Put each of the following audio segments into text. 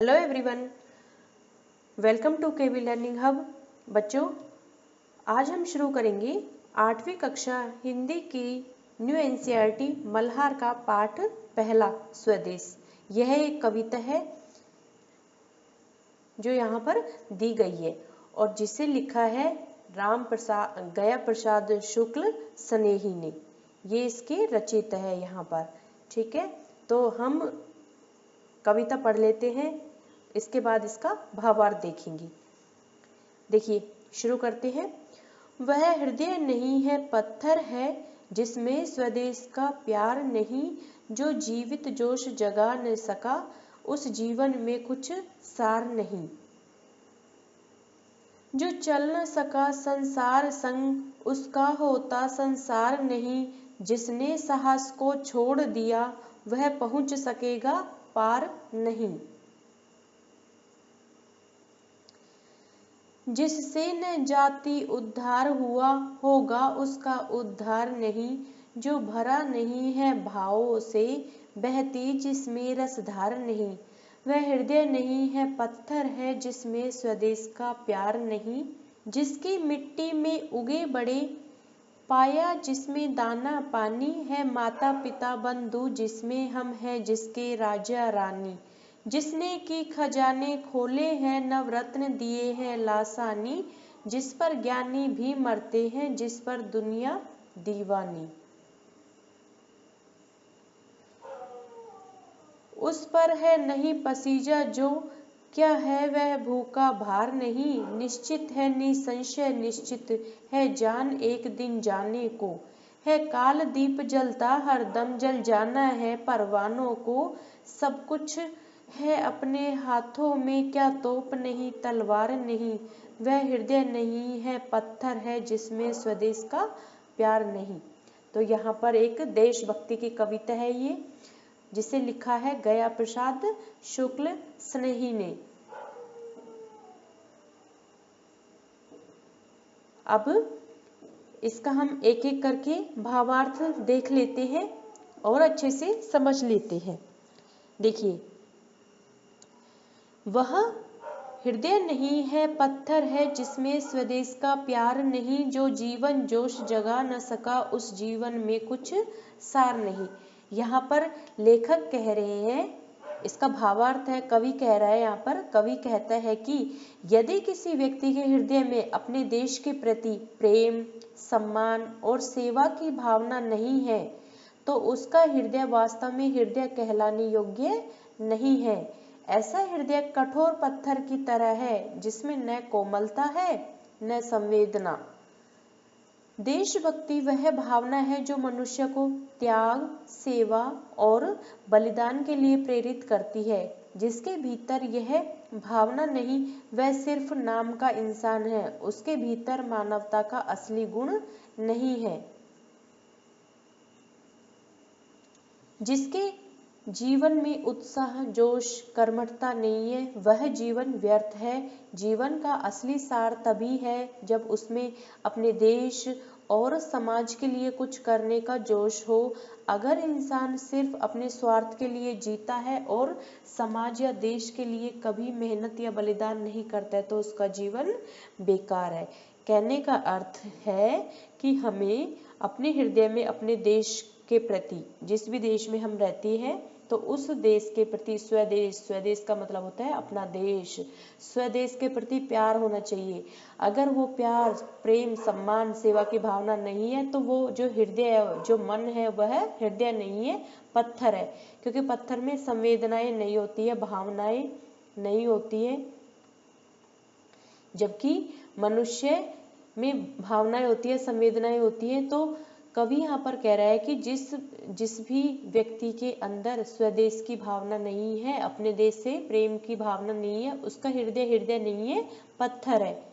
Hello everyone, welcome to KV learning hub. बच्चों, आज हम शुरू करेंगे 8वीं कक्षा हिंदी की न्यू एनसीईआरटी मल्हार का पाठ पहला स्वदेश। यह एक कविता है जो यहाँ पर दी गई है और जिसे लिखा है गया प्रसाद शुक्ल स्नेही ने। ये इसके रचयिता है यहाँ पर। ठीक है, तो हम कविता पढ़ लेते हैं, इसके बाद इसका भावार्थ देखेंगे। देखिए, शुरू करते हैं। वह हृदय नहीं है, पत्थर है, जिसमें स्वदेश का प्यार नहीं, जो जीवित जोश जगा न सका, उस जीवन में कुछ सार नहीं। जो चल न सका संसार संग, उसका होता संसार नहीं, जिसने साहस को छोड़ दिया, वह पहुंच सकेगा पार नहीं। जिससे न जाति उद्धार हुआ, होगा उसका उद्धार नहीं, जो भरा नहीं है भावों से, बहती जिसमें रसधार नहीं। वह हृदय नहीं है, पत्थर है, जिसमें स्वदेश का प्यार नहीं, जिसकी मिट्टी में उगे बड़े पाया, जिसमें दाना पानी है, माता पिता बंधु जिसमें हम हैं, जिसके राजा रानी, जिसने की खजाने खोले हैं, नवरत्न दिए हैं लासानी, जिस पर ज्ञानी भी मरते हैं, जिस पर दुनिया दीवानी। उस पर है नहीं पसीजा जो, क्या है वह भूखा भार नहीं, निश्चित है निसंशय निश्चित है जान एक दिन जाने को, है काल दीप जलता हरदम जल जाना है परवानों को, सब कुछ है अपने हाथों में, क्या तोप नहीं तलवार नहीं। वह हृदय नहीं है, पत्थर है, जिसमें स्वदेश का प्यार नहीं। तो यहाँ पर एक देशभक्ति की कविता है ये, जिसे लिखा है गया प्रसाद शुक्ल स्नेही ने। अब इसका हम एक एक करके भावार्थ देख लेते हैं और अच्छे से समझ लेते हैं। देखिए, वह हृदय नहीं है, पत्थर है, जिसमें स्वदेश का प्यार नहीं, जो जीवन जोश जगा न सका, उस जीवन में कुछ सार नहीं। यहाँ पर लेखक कह रहे हैं, इसका भावार्थ है, कवि कह रहा है, यहाँ पर कवि कहता है कि यदि किसी व्यक्ति के हृदय में अपने देश के प्रति प्रेम, सम्मान और सेवा की भावना नहीं है, तो उसका हृदय वास्तव में हृदय कहलाने योग्य नहीं है। ऐसा हृदय कठोर पत्थर की तरह है, जिसमें न कोमलता है न संवेदना। देशभक्ति वह भावना है जो मनुष्य को त्याग, सेवा और बलिदान के लिए प्रेरित करती है। जिसके भीतर यह भावना नहीं, वह सिर्फ नाम का इंसान है, उसके भीतर मानवता का असली गुण नहीं है। जिसके जीवन में उत्साह, जोश, कर्मठता नहीं है, वह जीवन व्यर्थ है। जीवन का असली सार तभी है जब उसमें अपने देश और समाज के लिए कुछ करने का जोश हो। अगर इंसान सिर्फ अपने स्वार्थ के लिए जीता है और समाज या देश के लिए कभी मेहनत या बलिदान नहीं करता है, तो उसका जीवन बेकार है। कहने का अर्थ है कि हमें अपने हृदय में अपने देश के प्रति, जिस भी देश में हम रहते हैं, तो उस देश के प्रति स्वदेश, स्वदेश का मतलब होता है अपना देश, स्वदेश के प्रति प्यार होना चाहिए। अगर वो प्यार, प्रेम, सम्मान, सेवा की भावना नहीं है, तो वो जो हृदय, जो मन है, वह हृदय नहीं है, पत्थर है। क्योंकि पत्थर में संवेदनाएं नहीं होती है, भावनाएं नहीं होती है, जबकि मनुष्य में भावनाएं होती है, संवेदनाएं होती है। तो कवि यहाँ पर कह रहा है कि जिस भी व्यक्ति के अंदर स्वदेश की भावना नहीं है, अपने देश से प्रेम की भावना नहीं है, उसका हृदय हृदय नहीं है, पत्थर है।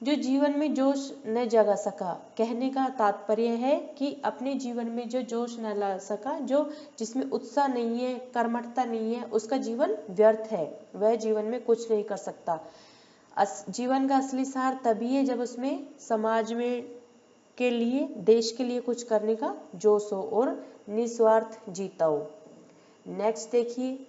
जो जीवन में जोश न जगा सका, कहने का तात्पर्य है कि अपने जीवन में जो जोश न ला सका, जो जिसमें उत्साह नहीं है, कर्मठता नहीं है, उसका जीवन व्यर्थ है, वह जीवन में कुछ नहीं कर सकता। जीवन का असली सार तभी है जब उसमें समाज में के लिए, देश के लिए कुछ करने का जोश हो और निस्वार्थ जीता हो। नेक्स्ट देखिए,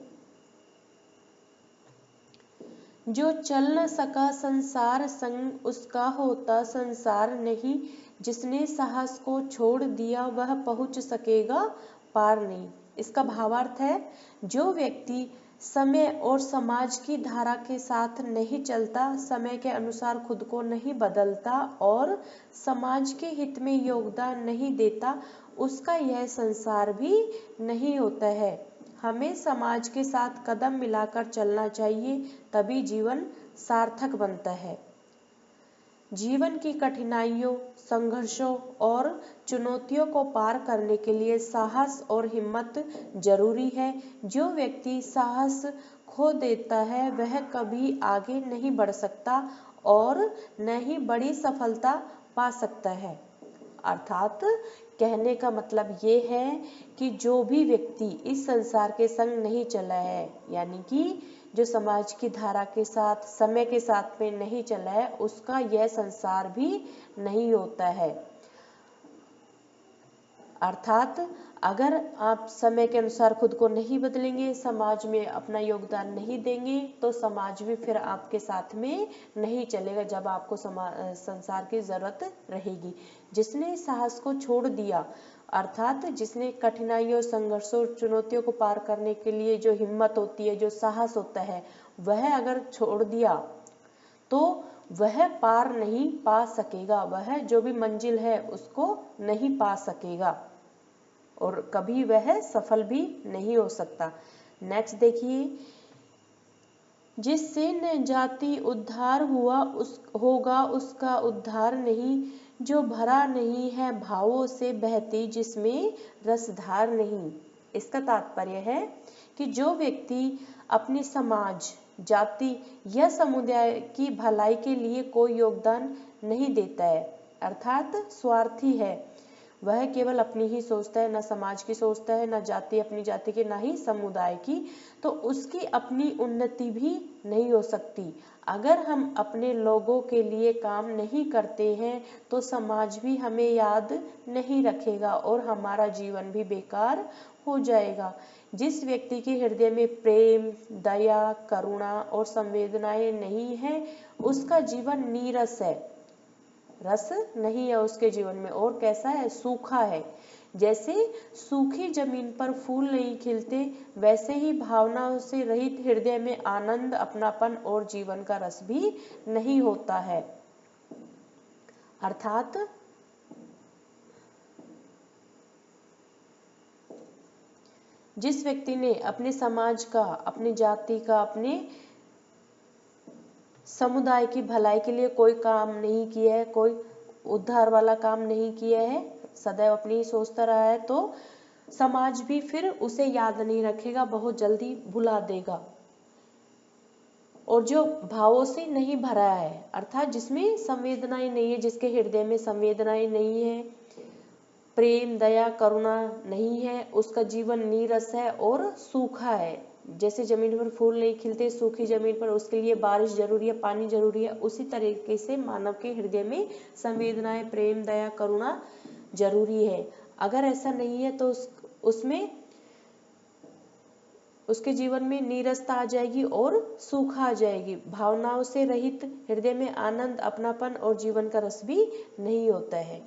जो चल न सका संसार संग उसका होता संसार नहीं, जिसने साहस को छोड़ दिया वह पहुंच सकेगा पार नहीं। इसका भावार्थ है, जो व्यक्ति समय और समाज की धारा के साथ नहीं चलता, समय के अनुसार खुद को नहीं बदलता और समाज के हित में योगदान नहीं देता, उसका यह संसार भी नहीं होता है। हमें समाज के साथ कदम मिलाकर चलना चाहिए, तभी जीवन सार्थक बनता है। जीवन की कठिनाइयों, संघर्षों और चुनौतियों को पार करने के लिए साहस और हिम्मत जरूरी है। जो व्यक्ति साहस खो देता है वह कभी आगे नहीं बढ़ सकता और न ही बड़ी सफलता पा सकता है। अर्थात कहने का मतलब ये है कि जो भी व्यक्ति इस संसार के संग नहीं चला है, यानी कि जो समाज की धारा के साथ, समय के साथ में नहीं चला है, उसका यह संसार भी नहीं होता है। अर्थात अगर आप समय के अनुसार खुद को नहीं बदलेंगे, समाज में अपना योगदान नहीं देंगे, तो समाज भी फिर आपके साथ में नहीं चलेगा जब आपको संसार की जरूरत रहेगी। जिसने साहस को छोड़ दिया, अर्थात जिसने कठिनाइयों, संघर्षों, चुनौतियों को पार करने के लिए जो हिम्मत होती है, जो साहस होता है, वह अगर छोड़ दिया तो वह पार नहीं पा सकेगा, वह जो भी मंजिल है उसको नहीं पा सकेगा और कभी वह सफल भी नहीं हो सकता। नेक्स्ट देखिए, जिससे न जाति उद्धार होगा उसका उद्धार नहीं, जो भरा नहीं है भावों से बहती जिसमें रसधार नहीं। इसका तात्पर्य है कि जो व्यक्ति अपनी समाज, जाति या समुदाय की भलाई के लिए कोई योगदान नहीं देता है, अर्थात स्वार्थी है, वह केवल अपनी ही सोचता है, न समाज की सोचता है, न जाति, अपनी जाति की, न ही समुदाय की, तो उसकी अपनी उन्नति भी नहीं हो सकती। अगर हम अपने लोगों के लिए काम नहीं करते हैं तो समाज भी हमें याद नहीं रखेगा और हमारा जीवन भी बेकार हो जाएगा। जिस व्यक्ति के हृदय में प्रेम, दया, करुणा और संवेदनाएं नहीं है, उसका जीवन नीरस है, रस नहीं है उसके जीवन में, और कैसा है, सूखा है। जैसे सूखी जमीन पर फूल नहीं खिलते, वैसे ही भावनाओं से रहित हृदय में आनंद, अपनापन और जीवन का रस भी नहीं होता है। अर्थात जिस व्यक्ति ने अपने समाज का, अपनी जाति का, अपने समुदाय की भलाई के लिए कोई काम नहीं किया है, कोई उद्धार वाला काम नहीं किया है, सदैव अपनी ही सोचता रहा है, तो समाज भी फिर उसे याद नहीं रखेगा, बहुत जल्दी भुला देगा। और जो भावों से नहीं भरा है, अर्थात जिसमें संवेदनाएं नहीं है, जिसके हृदय में संवेदनाएं नहीं है, प्रेम, दया, करुणा नहीं है, उसका जीवन नीरस है और सूखा है। जैसे जमीन पर फूल नहीं खिलते, सूखी जमीन पर उसके लिए बारिश जरूरी है, पानी जरूरी है, उसी तरीके से मानव के हृदय में संवेदनाएं, प्रेम, दया, करुणा जरूरी है। अगर ऐसा नहीं है तो उसमें, उसके जीवन में नीरसता आ जाएगी और सूखा आ जाएगी। भावनाओं से रहित हृदय में आनंद, अपनापन और जीवन का रस भी नहीं होता है।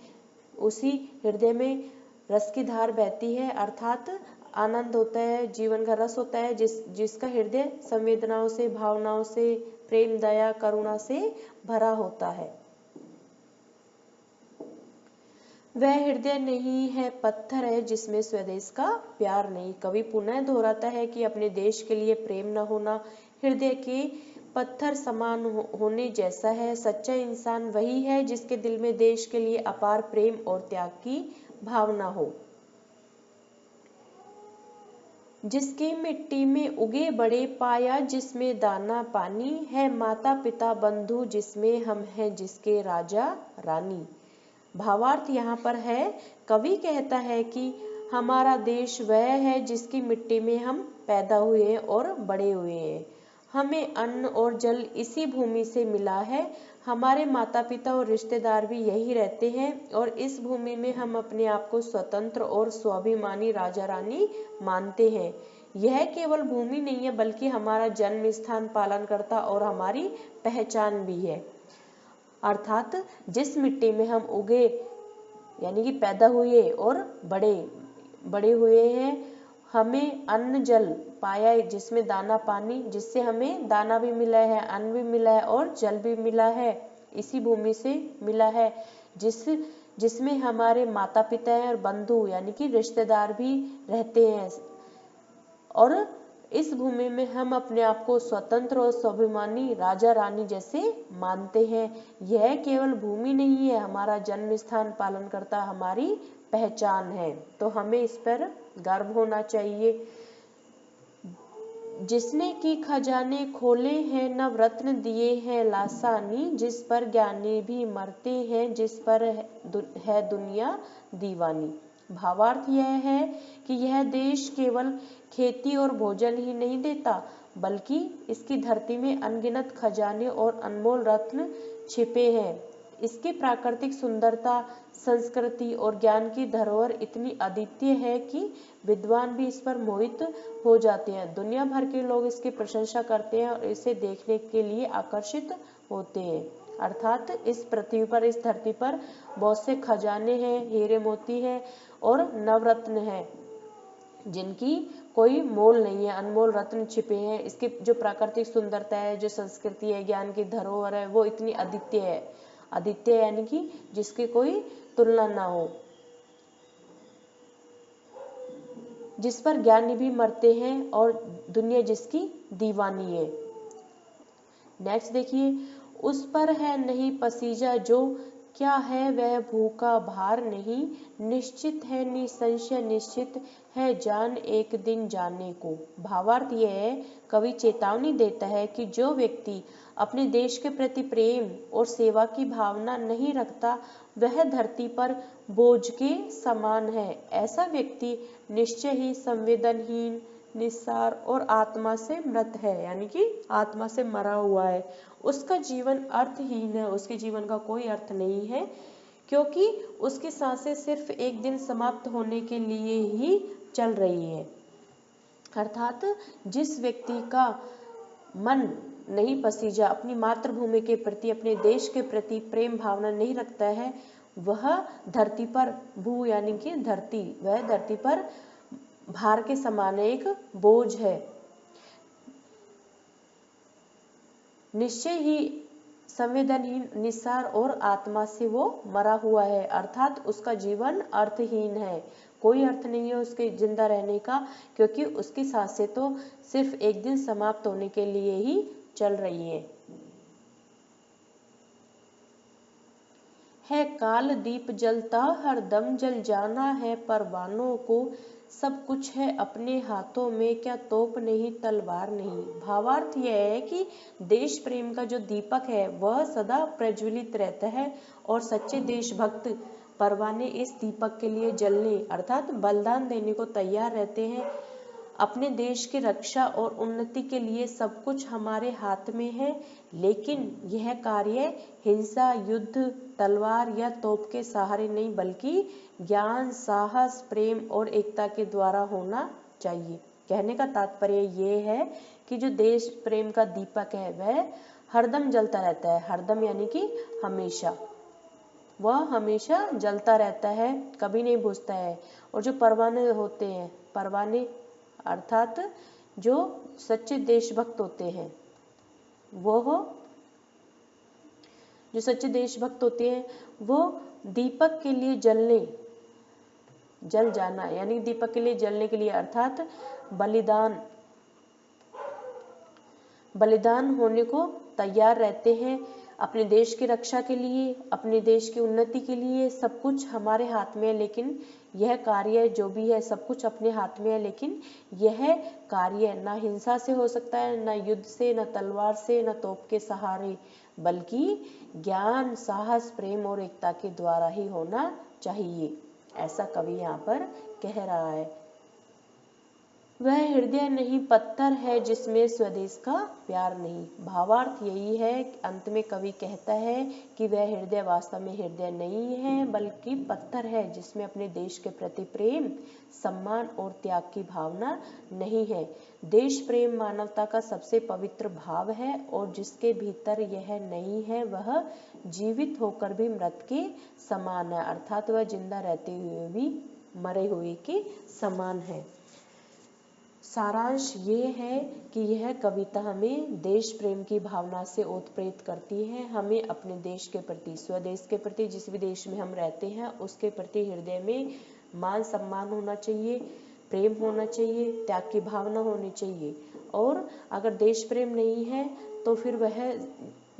उसी हृदय में रस की धार बहती है, अर्थात आनंद होता है, जीवन का रस होता है, जिसका हृदय संवेदनाओं से, भावनाओं से, प्रेम, दया, करुणा से भरा होता है। वह हृदय नहीं है, पत्थर है जिसमें स्वदेश का प्यार नहीं। कवि पुनः दोहराता है कि अपने देश के लिए प्रेम न होना हृदय के पत्थर समान होने जैसा है। सच्चा इंसान वही है जिसके दिल में देश के लिए अपार प्रेम और त्याग की भावना हो, जिसकी मिट्टी में उगे बड़े पाया, जिसमें दाना पानी है, माता पिता बंधु जिसमें हम हैं, जिसके राजा रानी। भावार्थ यहाँ पर है, कवि कहता है कि हमारा देश वह है जिसकी मिट्टी में हम पैदा हुए हैं और बड़े हुए हैं। हमें अन्न और जल इसी भूमि से मिला है, हमारे माता पिता और रिश्तेदार भी यही रहते हैं और इस भूमि में हम अपने आप को स्वतंत्र और स्वाभिमानी राजा रानी मानते हैं। यह केवल भूमि नहीं है बल्कि हमारा जन्म स्थान, पालनकर्ता और हमारी पहचान भी है। अर्थात जिस मिट्टी में हम उगे यानी कि पैदा हुए और बड़े हुए हैं, हमें अन्न जल पाया है, जिसमें दाना पानी, जिससे हमें दाना भी मिला है, अन्न भी मिला है और जल भी मिला है, इसी भूमि से मिला है, जिसमें हमारे माता पिता हैं और बंधु यानी कि रिश्तेदार भी रहते हैं। और इस भूमि में हम अपने आप को स्वतंत्र और स्वाभिमानी राजा रानी जैसे मानते हैं। यह केवल भूमि नहीं है, हमारा जन्म स्थान, पालनकर्ता, हमारी पहचान है। तो हमें इस पर गर्व होना चाहिए। जिसने की खजाने खोले हैं, नवरत्न दिए हैं लासानी, जिस पर ज्ञानी भी मरते हैं, जिस पर है दुनिया दीवानी। भावार्थ यह है कि यह देश केवल खेती और भोजन ही नहीं देता, बल्कि इसकी धरती में अनगिनत खजाने और अनमोल रत्न छिपे हैं। इसकी प्राकृतिक सुंदरता, संस्कृति और ज्ञान की धरोहर इतनी अद्वितीय है कि विद्वान भी इस पर मोहित हो जाते हैं। दुनिया भर के लोग इसकी प्रशंसा करते हैं और इसे देखने के लिए आकर्षित होते हैं। अर्थात इस पृथ्वी पर, इस धरती पर बहुत से खजाने हैं, हीरे मोती हैं और नवरत्न हैं, जिनकी कोई मोल नहीं है, अनमोल रत्न छिपे हैं। इसकी जो प्राकृतिक सुंदरता है, जो संस्कृति है, ज्ञान की धरोहर है, वो इतनी अद्वितीय है। अद्वितीय यानी कि जिसकी कोई तुलना ना हो, जिस पर ज्ञानी भी मरते हैं और दुनिया जिसकी दीवानी है। नेक्स्ट देखिए, उस पर है नहीं पसीजा जो, क्या है वह भूखा भार नहीं, निश्चित है निसंशय निश्चित है जान एक दिन जाने को। भावार्थ यह है, कवि चेतावनी देता है कि जो व्यक्ति अपने देश के प्रति प्रेम और सेवा की भावना नहीं रखता, वह धरती पर बोझ के समान है। ऐसा व्यक्ति निश्चय ही संवेदनहीन, निस्सार और आत्मा से मृत है, यानी कि आत्मा से मरा हुआ है। उसका जीवन अर्थहीन है, उसके जीवन का कोई अर्थ नहीं है, क्योंकि उसकी सांसें सिर्फ एक दिन समाप्त होने के लिए ही चल रही है। अर्थात जिस व्यक्ति का मन नहीं पसीजा, अपनी मातृभूमि के प्रति, अपने देश के प्रति प्रेम भावना नहीं रखता है, वह धरती पर, भू यानी कि धरती, वह धरती पर भार के समान एक बोझ है। निश्चय ही संवेदनहीन, निस्सार और आत्मा से वो मरा हुआ है। अर्थात उसका जीवन अर्थहीन है, कोई अर्थ नहीं है उसके जिंदा रहने का, क्योंकि उसकी सांसें तो सिर्फ एक दिन समाप्त होने के लिए ही चल रही है काल दीप जलता हरदम जल जाना है परवानों को, सब कुछ है अपने हाथों में, क्या तोप नहीं तलवार नहीं। भावार्थ यह है कि देश प्रेम का जो दीपक है वह सदा प्रज्वलित रहता है और सच्चे देशभक्त परवाने इस दीपक के लिए जलने अर्थात बलिदान देने को तैयार रहते हैं। अपने देश की रक्षा और उन्नति के लिए सब कुछ हमारे हाथ में है, लेकिन यह कार्य हिंसा, युद्ध, तलवार या तोप के सहारे नहीं, बल्कि ज्ञान, साहस, प्रेम और एकता के द्वारा होना चाहिए। कहने का तात्पर्य ये है कि जो देश प्रेम का दीपक है वह हरदम जलता रहता है, हरदम यानी कि हमेशा, वह हमेशा जलता रहता है, कभी नहीं बुझता है। और जो परवाने होते हैं, परवाने अर्थात जो सच्चे देशभक्त होते हैं, जो सच्चे देशभक्त होते हैं वो दीपक के लिए जल जाना, यानी दीपक के लिए जलने के लिए अर्थात बलिदान होने को तैयार रहते हैं। अपने देश की रक्षा के लिए, अपने देश की उन्नति के लिए सब कुछ हमारे हाथ में है, लेकिन यह कार्य जो भी है सब कुछ अपने हाथ में है, लेकिन यह कार्य ना हिंसा से हो सकता है, ना युद्ध से, ना तलवार से, ना तोप के सहारे, बल्कि ज्ञान, साहस, प्रेम और एकता के द्वारा ही होना चाहिए। ऐसा कवि यहाँ पर कह रहा है। वह हृदय नहीं पत्थर है जिसमें स्वदेश का प्यार नहीं। भावार्थ यही है, अंत में कवि कहता है कि वह हृदय वास्तव में हृदय नहीं है बल्कि पत्थर है जिसमें अपने देश के प्रति प्रेम, सम्मान और त्याग की भावना नहीं है। देश प्रेम मानवता का सबसे पवित्र भाव है और जिसके भीतर यह नहीं है वह जीवित होकर भी मृत के समान है, अर्थात वह जिंदा रहते हुए भी मरे हुए के समान है। सारांश ये है कि यह कविता हमें देश प्रेम की भावना से ओतप्रेत करती है। हमें अपने देश के प्रति, स्वदेश के प्रति, जिस भी देश में हम रहते हैं उसके प्रति हृदय में मान सम्मान होना चाहिए, प्रेम होना चाहिए, त्याग की भावना होनी चाहिए। और अगर देश प्रेम नहीं है तो फिर वह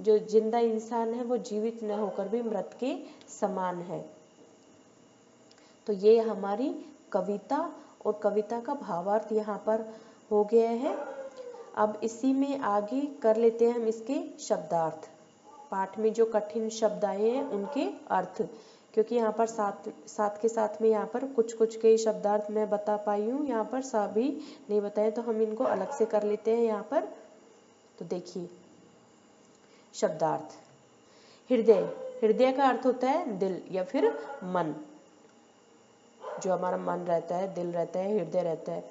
जो जिंदा इंसान है वो जीवित न होकर भी मृत के समान है। तो ये हमारी कविता और कविता का भावार्थ यहाँ पर हो गया है। अब इसी में आगे कर लेते हैं हम इसके शब्दार्थ। पाठ में जो कठिन शब्द आए हैं उनके अर्थ, क्योंकि यहाँ पर साथ के साथ में यहाँ पर कुछ कुछ के शब्दार्थ मैं बता पाई हूँ, यहाँ पर सभी नहीं बताए, तो हम इनको अलग से कर लेते हैं यहाँ पर। तो देखिए शब्दार्थ। हृदय, हृदय का अर्थ होता है दिल या फिर मन। जो हमारा मन रहता है, दिल रहता है, हृदय रहता है,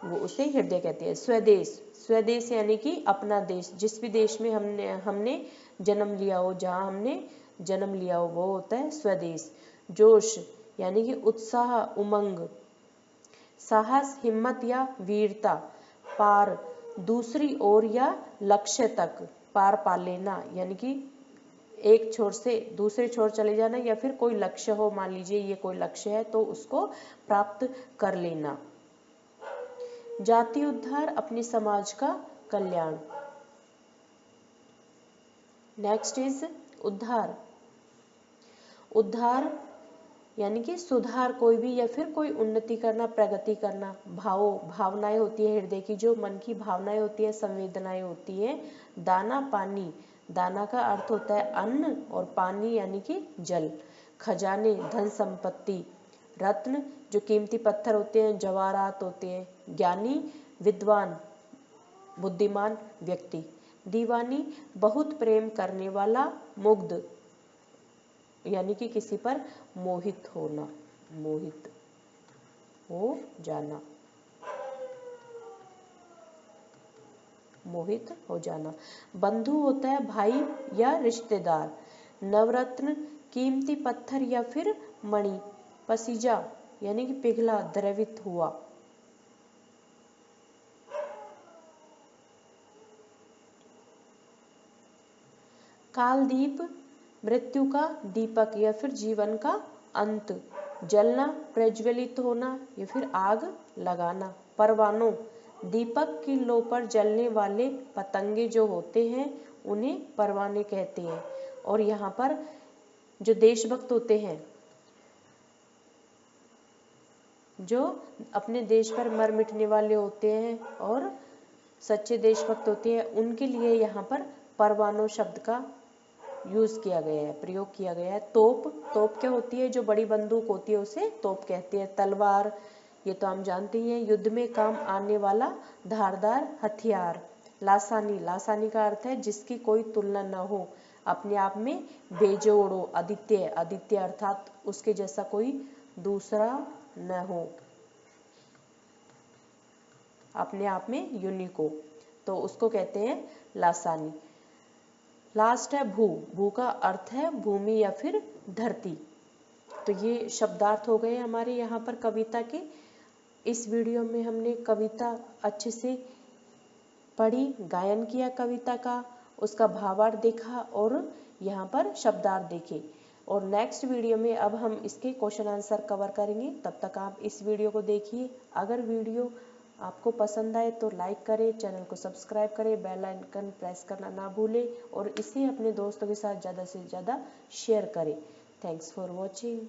वो उसे हृदय कहते हैं। स्वदेश, स्वदेश यानी कि अपना देश, जिस भी देश में हमने जन्म लिया हो, जहाँ हमने जन्म लिया हो वो होता है स्वदेश। जोश यानी कि उत्साह, उमंग। साहस, हिम्मत या वीरता। पार, दूसरी ओर या लक्ष्य तक पार पा लेना, यानी कि एक छोर से दूसरे छोर चले जाना, या फिर कोई लक्ष्य हो, मान लीजिए ये कोई लक्ष्य है तो उसको प्राप्त कर लेना। जाति उद्धार, अपने समाज का कल्याण। नेक्स्ट इज उद्धार। उद्धार यानी कि सुधार, कोई भी या फिर कोई उन्नति करना, प्रगति करना। भावनाएं होती है हृदय की, जो मन की भावनाएं होती है, संवेदनाएं होती है। दाना, पानी। दाना का अर्थ होता है अन्न और पानी यानी कि जल। खजाने, धन संपत्ति। रत्न, जो कीमती पत्थर होते हैं, जवाहरात होते हैं। ज्ञानी, विद्वान, बुद्धिमान व्यक्ति। दीवानी, बहुत प्रेम करने वाला। मुग्ध यानी कि किसी पर मोहित होना, मोहित हो जाना, मोहित हो जाना। बंधु होता है भाई या रिश्तेदार। नवरत्न, कीमती पत्थर या फिर मणि। पसीजा यानी कि पिघला, द्रवित हुआ। कालदीप, मृत्यु का दीपक या फिर जीवन का अंत। जलना, प्रज्वलित होना या फिर आग लगाना। परवानों, दीपक की लो पर जलने वाले पतंगे जो होते हैं उन्हें परवाने कहते हैं। और यहाँ पर जो देशभक्त होते हैं, जो अपने देश पर मर मिटने वाले होते हैं और सच्चे देशभक्त होते हैं, उनके लिए यहाँ पर परवानों शब्द का यूज किया गया है, प्रयोग किया गया है। तोप, तोप क्या होती है, जो बड़ी बंदूक होती है उसे तोप कहते हैं। तलवार, ये तो हम जानते ही हैं, युद्ध में काम आने वाला धारदार हथियार। लासानी, लासानी का अर्थ है जिसकी कोई तुलना न हो, अपने आप में बेजोड़ हो। अद्वितीय, अद्वितीय अर्थात उसके जैसा कोई दूसरा न हो, अपने आप में यूनिक हो, तो उसको कहते हैं लासानी। लास्ट है भू, भू का अर्थ है भूमि या फिर धरती। तो ये शब्दार्थ हो गए हमारे यहाँ पर कविता के। इस वीडियो में हमने कविता अच्छे से पढ़ी, गायन किया कविता का, उसका भावार्थ देखा और यहाँ पर शब्दार्थ देखे। और नेक्स्ट वीडियो में अब हम इसके क्वेश्चन आंसर कवर करेंगे, तब तक आप इस वीडियो को देखिए। अगर वीडियो आपको पसंद आए तो लाइक करें, चैनल को सब्सक्राइब करें, बेल आइकन प्रेस करना ना भूलें और इसे अपने दोस्तों के साथ ज़्यादा से ज़्यादा शेयर करें। Thanks for watching.